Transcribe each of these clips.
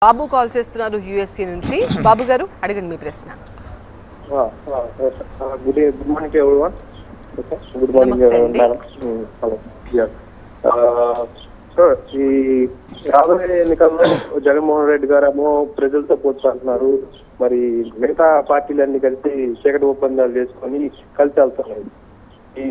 బాబు call చేస్తున్నారు USA నుంచి. బాబు గారు అడగండి మీ ప్రశ్న. Good morning everyone. Good morning madam. Hello. Sir, ఈ రాబోయే ఎన్నికల్లో జగన్మోహన్ రెడ్డి గారేమో ప్రజలతో పోల్చుకుంటున్నారు. మరి మిగతా పార్టీలన్నీ కలిసి చీకటి ఒప్పందాలు చేసుకొని కలిసి వెళ్తున్నారు. ఈ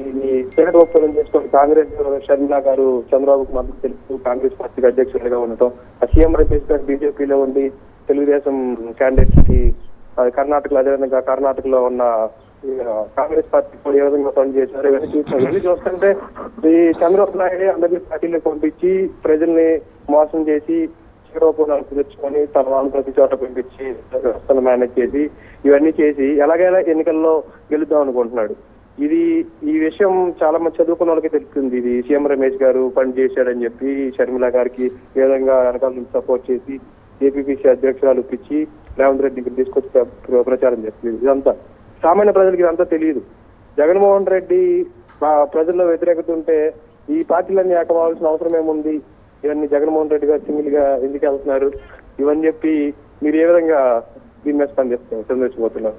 చీకటి ఒప్పందం చేసుకొని కాంగ్రెస్ షర్మిల గారు చంద్రబాబుకు మద్దతు తెలుపుతూ కాంగ్రెస్ పార్టీకి అధ్యక్షుడిగా ఉండటం, సీఎం రమేష్ గారు బీజేపీలో ఉండి తెలుగుదేశం క్యాండిడేట్స్ కి కర్ణాటకలో, అదేవిధంగా కర్ణాటకలో ఉన్న కాంగ్రెస్ పార్టీ కూడా ఏ విధంగా పనిచేశారు ఇవన్నీ చూస్తాం. ఇవన్నీ చూస్తుంటే ఈ చంద్రబాబు నాయుడు అందరినీ పార్టీలకు పంపించి ప్రజల్ని మోసం చేసి చీకటి తెచ్చుకొని తన వాళ్ళని ప్రతి చోట పంపించి వ్యవస్థను మేనేజ్ చేసి ఇవన్నీ చేసి ఎలాగైనా ఎన్నికల్లో గెలుద్దాం అనుకుంటున్నాడు. ఈ విషయం చాలా మంది చదువుకున్న వాళ్ళకి తెలుస్తుంది. ఇది సీఎం రమేష్ గారు పని చేశాడని చెప్పి షర్మిల గారికి ఏ విధంగా వెనకాల నుంచి సపోర్ట్ చేసి ఏపీపీసీ అధ్యక్షురాలు ఇప్పించి రేవంత్ రెడ్డికి తీసుకొచ్చి ప్రచారం చేస్తుంది. ఇదంతా సామాన్య ప్రజలకి ఇదంతా తెలియదు. జగన్మోహన్ రెడ్డి ప్రజల్లో వ్యతిరేకత ఉంటే ఈ పార్టీలన్నీ ఏకమవలసిన అవసరం ఏముంది? ఇవన్నీ జగన్మోహన్ రెడ్డి గారు సింగిల్ గా ఎందుకు వెళ్తున్నారు? ఇవన్నీ చెప్పి మీరు ఏ విధంగా దీని మీద స్పందిస్తారు? సందేశిపోతున్నారు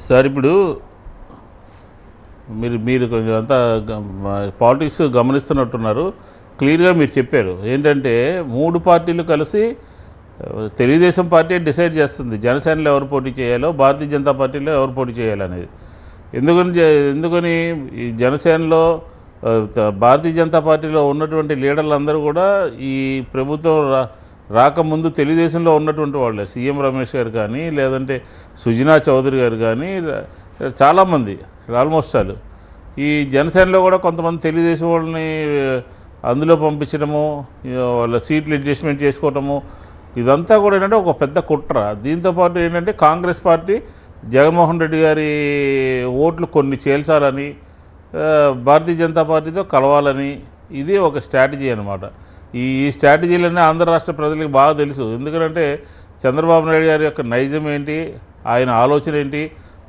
సార్. ఇప్పుడు మీరు కొంచెం అంతా పాలిటిక్స్ గమనిస్తున్నట్టున్నారు. క్లియర్గా మీరు చెప్పారు ఏంటంటే 3 పార్టీలు కలిసి తెలుగుదేశం పార్టీ డిసైడ్ చేస్తుంది జనసేనలో ఎవరు పోటీ చేయాలో, భారతీయ జనతా పార్టీలో ఎవరు పోటీ చేయాలనేది. ఎందుకని ఈ జనసేనలో భారతీయ జనతా పార్టీలో ఉన్నటువంటి లీడర్లందరూ కూడా ఈ ప్రభుత్వం రాకముందు తెలుగుదేశంలో ఉన్నటువంటి వాళ్ళే. సీఎం రమేష్ గారు కానీ, లేదంటే సుజనా చౌదరి గారు కానీ, చాలామంది ఆల్మోస్ట్ చాలు ఈ జనసేనలో కూడా కొంతమంది తెలుగుదేశం వాళ్ళని అందులో పంపించడము, వాళ్ళ సీట్లు అడ్జస్ట్మెంట్ చేసుకోవటము, ఇదంతా కూడా ఏంటంటే ఒక పెద్ద కుట్ర. దీంతోపాటు ఏంటంటే కాంగ్రెస్ పార్టీ జగన్మోహన్ రెడ్డి గారి ఓట్లు కొన్ని చేల్చాలని, భారతీయ జనతా పార్టీతో కలవాలని, ఇది ఒక స్ట్రాటజీ అనమాట. ఈ స్ట్రాటజీలన్నీ ఆంధ్ర రాష్ట్ర ప్రజలకు బాగా తెలుసు. ఎందుకంటే చంద్రబాబు నాయుడు గారి యొక్క నైజం ఏంటి, ఆయన ఆలోచన ఏంటి,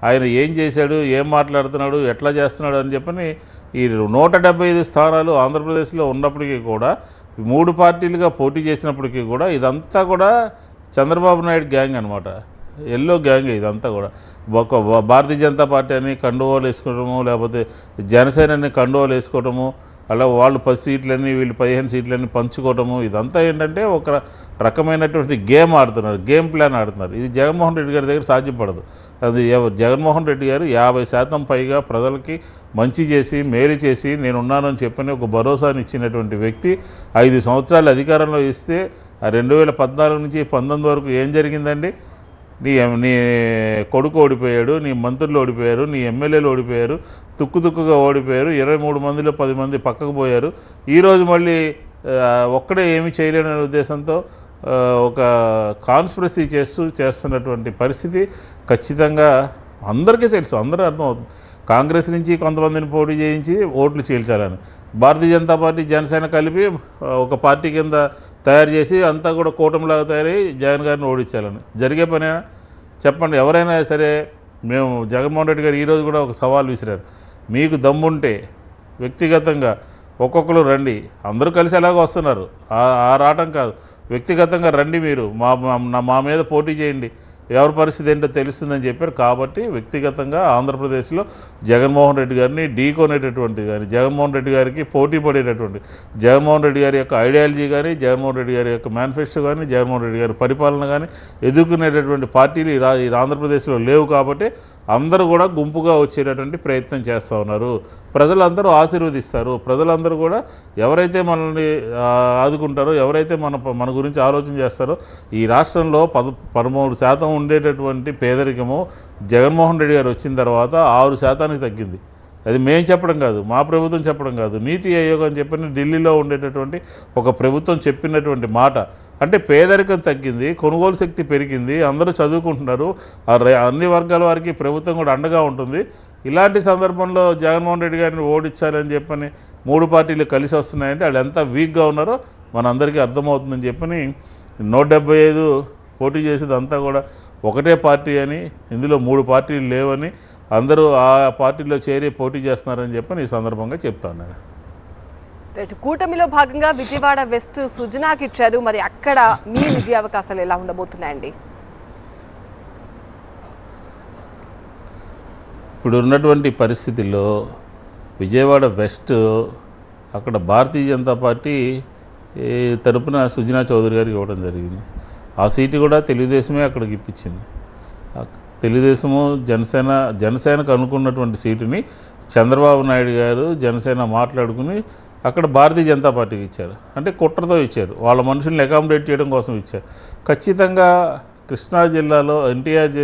ఆయన ఏం చేశాడు, ఏం మాట్లాడుతున్నాడు, ఎట్లా చేస్తున్నాడు అని చెప్పని ఈ 175 స్థానాలు ఆంధ్రప్రదేశ్లో ఉన్నప్పటికీ కూడా 3 పార్టీలుగా పోటీ చేసినప్పటికీ కూడా ఇదంతా కూడా చంద్రబాబు నాయుడు గ్యాంగ్ అనమాట. ఎల్లో గ్యాంగ్ ఇదంతా కూడా. ఒక భారతీయ జనతా పార్టీ అని కండువాలు వేసుకోవడము, లేకపోతే జనసేనని కండువాలు వేసుకోవడము, అలా వాళ్ళు 10 సీట్లని వీళ్ళు 15 సీట్లని పంచుకోవటము, ఇదంతా ఏంటంటే ఒక రకమైనటువంటి గేమ్ ఆడుతున్నారు, గేమ్ ప్లాన్ ఆడుతున్నారు. ఇది జగన్మోహన్ రెడ్డి గారి దగ్గర సాధ్యపడదు. అది జగన్మోహన్ రెడ్డి గారు 50% పైగా ప్రజలకి మంచి చేసి మేలు చేసి నేనున్నానని చెప్పని ఒక భరోసాని ఇచ్చినటువంటి వ్యక్తి 5 సంవత్సరాలు అధికారంలో ఇస్తే 2014 నుంచి 19 వరకు ఏం జరిగిందండి? నీ కొడుకు ఓడిపోయాడు, నీ మంత్రులు ఓడిపోయారు, నీ ఎమ్మెల్యేలు ఓడిపోయారు, తుక్కుగా ఓడిపోయారు, 23 మందిలో 10 మంది పక్కకు పోయారు. ఈరోజు మళ్ళీ ఒక్కడే ఏమి చేయలేని ఉద్దేశంతో ఒక కాన్స్పిరసీ చేస్తున్నటువంటి పరిస్థితి ఖచ్చితంగా అందరికీ తెలుసు, అందరూ అర్థమవుతుంది. కాంగ్రెస్ నుంచి కొంతమందిని పోటీ చేయించి ఓట్లు చీల్చాలని, భారతీయ జనతా పార్టీ జనసేన కలిపి ఒక పార్టీ కింద తయారు చేసి అంతా కూడా కూటమిలాగా తయారయ్యి జగన్ గారిని ఓడించాలని జరిగే పనేనా చెప్పండి? ఎవరైనా సరే మేము జగన్మోహన్ రెడ్డి గారు ఈరోజు కూడా ఒక సవాల్ విసిరారు. మీకు దమ్ముంటే వ్యక్తిగతంగా ఒక్కొక్కరు రండి, అందరూ కలిసి ఎలాగో వస్తున్నారు, ఆ రావటం కాదు, వ్యక్తిగతంగా రండి, మీరు మా మీద పోటీ చేయండి, ఎవరి పరిస్థితి ఏంటో తెలుస్తుందని చెప్పారు. కాబట్టి వ్యక్తిగతంగా ఆంధ్రప్రదేశ్లో జగన్మోహన్ రెడ్డి గారిని ఢీకొనేటటువంటి కానీ, జగన్మోహన్ రెడ్డి గారికి పోటీ పడేటటువంటి, జగన్మోహన్ రెడ్డి గారి యొక్క ఐడియాలజీ కానీ, జగన్మోహన్ రెడ్డి గారి యొక్క మేనిఫెస్టో కానీ, జగన్మోహన్ రెడ్డి గారి పరిపాలన కానీ ఎదుర్కొనేటటువంటి పార్టీలు ఈ ఆంధ్రప్రదేశ్లో లేవు. కాబట్టి అందరూ కూడా గుంపుగా వచ్చేటటువంటి ప్రయత్నం చేస్తూ ఉన్నారు. ప్రజలందరూ ఆశీర్వదిస్తారు. ప్రజలందరూ కూడా ఎవరైతే మనల్ని ఆదుకుంటారో, ఎవరైతే మన గురించి ఆలోచన చేస్తారో, ఈ రాష్ట్రంలో 13% ఉండేటటువంటి పేదరికము జగన్మోహన్ రెడ్డి గారు వచ్చిన తర్వాత 6% తగ్గింది. అది మేము చెప్పడం కాదు, మా ప్రభుత్వం చెప్పడం కాదు, నీతి ఆయోగ్ అని చెప్పిన ఢిల్లీలో ఉండేటటువంటి ఒక ప్రభుత్వం చెప్పినటువంటి మాట. అంటే పేదరికం తగ్గింది, కొనుగోలు శక్తి పెరిగింది, అందరూ చదువుకుంటున్నారు, అన్ని వర్గాల వారికి ప్రభుత్వం కూడా అండగా ఉంటుంది. ఇలాంటి సందర్భంలో జగన్మోహన్ రెడ్డి గారిని ఓడించాలని చెప్పని 3 పార్టీలు కలిసి వస్తున్నాయంటే వాళ్ళు ఎంత వీక్గా ఉన్నారో మనందరికీ అర్థమవుతుందని చెప్పని 175 పోటీ చేసేది అంతా కూడా ఒకటే పార్టీ అని, ఇందులో 3 పార్టీలు లేవని, అందరూ ఆ పార్టీలో చేరి పోటీ చేస్తున్నారని చెప్పని ఈ సందర్భంగా చెప్తాను. కూటమిలో భాగంగా విజయవాడ వెస్ట్ సుజనాకి ఇచ్చారు. మరి అక్కడ మీ విజయ అవకాశాలు ఎలా ఉండబోతున్నాయండి? ఇప్పుడు ఉన్నటువంటి పరిస్థితుల్లో విజయవాడ వెస్ట్ అక్కడ భారతీయ జనతా పార్టీ తరపున సుజనా చౌదరి గారికి ఇవ్వడం జరిగింది. ఆ సీటు కూడా తెలుగుదేశమే అక్కడికి ఇప్పించింది. తెలుగుదేశము జనసేనకు అనుకున్నటువంటి సీటుని చంద్రబాబు నాయుడు గారు జనసేన మాట్లాడుకుని అక్కడ భారతీయ జనతా పార్టీకి ఇచ్చారు. అంటే కుట్రతో ఇచ్చారు, వాళ్ళ మనుషుల్ని అకామిడేట్ చేయడం కోసం ఇచ్చారు. ఖచ్చితంగా కృష్ణా జిల్లాలో ఎన్టీఆర్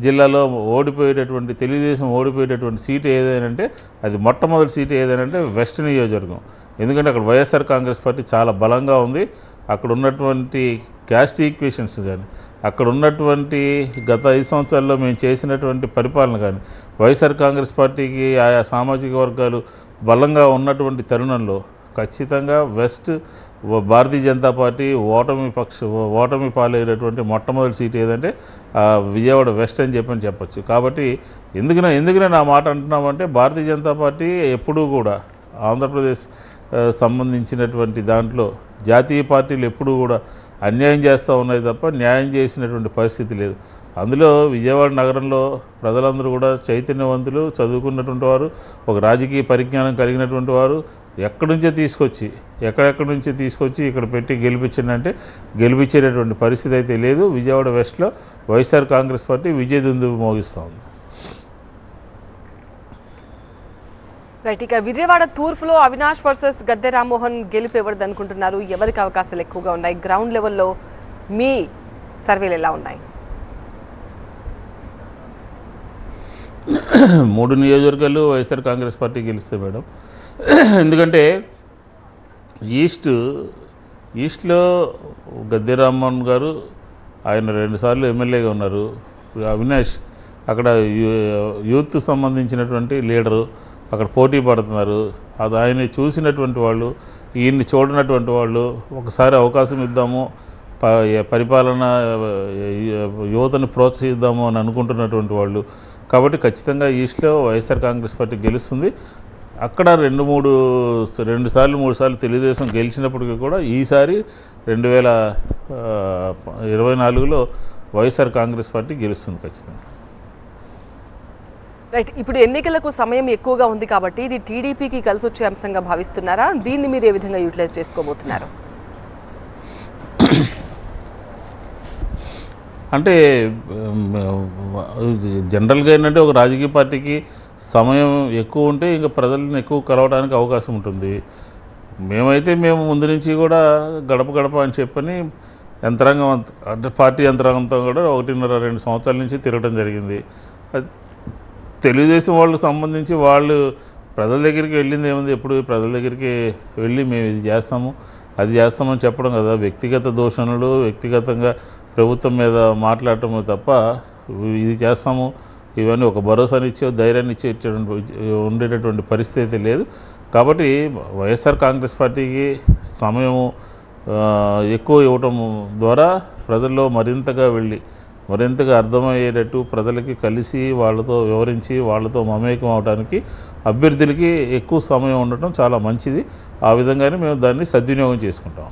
జిల్లాలో ఓడిపోయేటటువంటి తెలుగుదేశం ఓడిపోయేటటువంటి సీటు ఏదైనా అది మొట్టమొదటి సీటు ఏదైనా వెస్ట్ నియోజకవర్గం. ఎందుకంటే అక్కడ వైఎస్ఆర్ కాంగ్రెస్ పార్టీ చాలా బలంగా ఉంది. అక్కడ ఉన్నటువంటి క్యాస్ట్ ఈక్వేషన్స్ కానీ, అక్కడ ఉన్నటువంటి గత 5 సంవత్సరాల్లో మేము చేసినటువంటి పరిపాలన కానీ, వైఎస్ఆర్ కాంగ్రెస్ పార్టీకి ఆయా సామాజిక వర్గాలు బలంగా ఉన్నటువంటి తరుణంలో ఖచ్చితంగా వెస్ట్ భారతీయ జనతా పార్టీ ఓటమి పాలైనటువంటి మొట్టమొదటి సీట్ ఏదంటే విజయవాడ వెస్ట్ అని చెప్పొచ్చు. కాబట్టి ఎందుకనే నా మాట అంటున్నామంటే భారతీయ జనతా పార్టీ ఎప్పుడూ కూడా ఆంధ్రప్రదేశ్ సంబంధించినటువంటి దాంట్లో జాతీయ పార్టీలు ఎప్పుడూ కూడా అన్యాయం చేస్తూ ఉన్నాయి తప్ప న్యాయం చేసినటువంటి పరిస్థితి లేదు. అందులో విజయవాడ నగరంలో ప్రజలందరూ కూడా చైతన్యవంతులు, చదువుకున్నటువంటి వారు, ఒక రాజకీయ పరిజ్ఞానం కలిగినటువంటి వారు ఎక్కడి నుంచో తీసుకొచ్చి ఇక్కడ పెట్టి గెలిపించిందంటే గెలిపించేటటువంటి పరిస్థితి అయితే లేదు. విజయవాడ వెస్ట్లో వైఎస్ఆర్ కాంగ్రెస్ పార్టీ విజయదుందుభి మోగిస్తూ ఉంది. రైట్, ఇక విజయవాడ తూర్పులో అవినాష్ వర్సెస్ గద్దె రామ్మోహన్ గెలుపు ఎవరిది అనుకుంటున్నారు? ఎవరికి అవకాశాలు ఎక్కువగా ఉన్నాయి? గ్రౌండ్ లెవెల్లో మీ సర్వేలు ఎలా ఉన్నాయి? 3 నియోజకవర్గాలు వైఎస్ఆర్ కాంగ్రెస్ పార్టీ గెలుస్తాయి మేడం. ఎందుకంటే ఈస్ట్లో గద్దె రామ్మోహన్ గారు ఆయన 2 సార్లు ఎమ్మెల్యేగా ఉన్నారు. అవినాష్ అక్కడ యూత్ సంబంధించినటువంటి లీడరు, అక్కడ పోటీ పడుతున్నారు. అది ఆయన చూసినటువంటి వాళ్ళు, ఈయన్ని చూడనటువంటి వాళ్ళు ఒకసారి అవకాశం ఇద్దాము, పరిపాలన యువతను ప్రోత్సహిద్దాము అని అనుకుంటున్నటువంటి వాళ్ళు. కాబట్టి ఖచ్చితంగా ఈస్ట్లో వైఎస్ఆర్ కాంగ్రెస్ పార్టీ గెలుస్తుంది. అక్కడ 2 సార్లు 3 సార్లు తెలుగుదేశం గెలిచినప్పటికీ కూడా ఈసారి 2024లో వైఎస్ఆర్ కాంగ్రెస్ పార్టీ గెలుస్తుంది ఖచ్చితంగా. రైట్, ఇప్పుడు ఎన్నికలకు సమయం ఎక్కువగా ఉంది కాబట్టి ఇది టీడీపీకి కలిసి వచ్చే అంశంగా భావిస్తున్నారా? దీన్ని మీరు ఏ విధంగా యూటిలైజ్ చేసుకోబోతున్నారు? అంటే జనరల్గా ఏంటంటే ఒక రాజకీయ పార్టీకి సమయం ఎక్కువ ఉంటే ఇంకా ప్రజలను ఎక్కువ కలవడానికి అవకాశం ఉంటుంది. మేము ముందు నుంచి కూడా గడప అని చెప్పని యంత్రాంగం అంటే పార్టీ యంత్రాంగంతో కూడా 1.5-2 సంవత్సరాల నుంచి తిరగడం జరిగింది. తెలుగుదేశం వాళ్ళకు సంబంధించి వాళ్ళు ప్రజల దగ్గరికి వెళ్ళింది ఏముంది? ఎప్పుడు ప్రజల దగ్గరికి వెళ్ళి మేము ఇది చేస్తాము అది చేస్తామని చెప్పడం కదా. వ్యక్తిగత దూషణలు, వ్యక్తిగతంగా ప్రభుత్వం మీద మాట్లాడటమే తప్ప ఇది చేస్తాము ఇవన్నీ ఒక భరోసాని ఇచ్చే, ధైర్యాన్ని ఉండేటటువంటి పరిస్థితి లేదు. కాబట్టి వైఎస్ఆర్ కాంగ్రెస్ పార్టీకి సమయము ఎక్కువ ఇవ్వటం ద్వారా ప్రజల్లో మరింతగా అర్థమయ్యేటట్టు ప్రజలకి కలిసి వాళ్ళతో వివరించి వాళ్ళతో మమేకం అవడానికి అభ్యర్థులకి ఎక్కువ సమయం ఉండటం చాలా మంచిది. ఆ విధంగానే మేము దాన్ని సద్వినియోగం చేసుకుంటాం.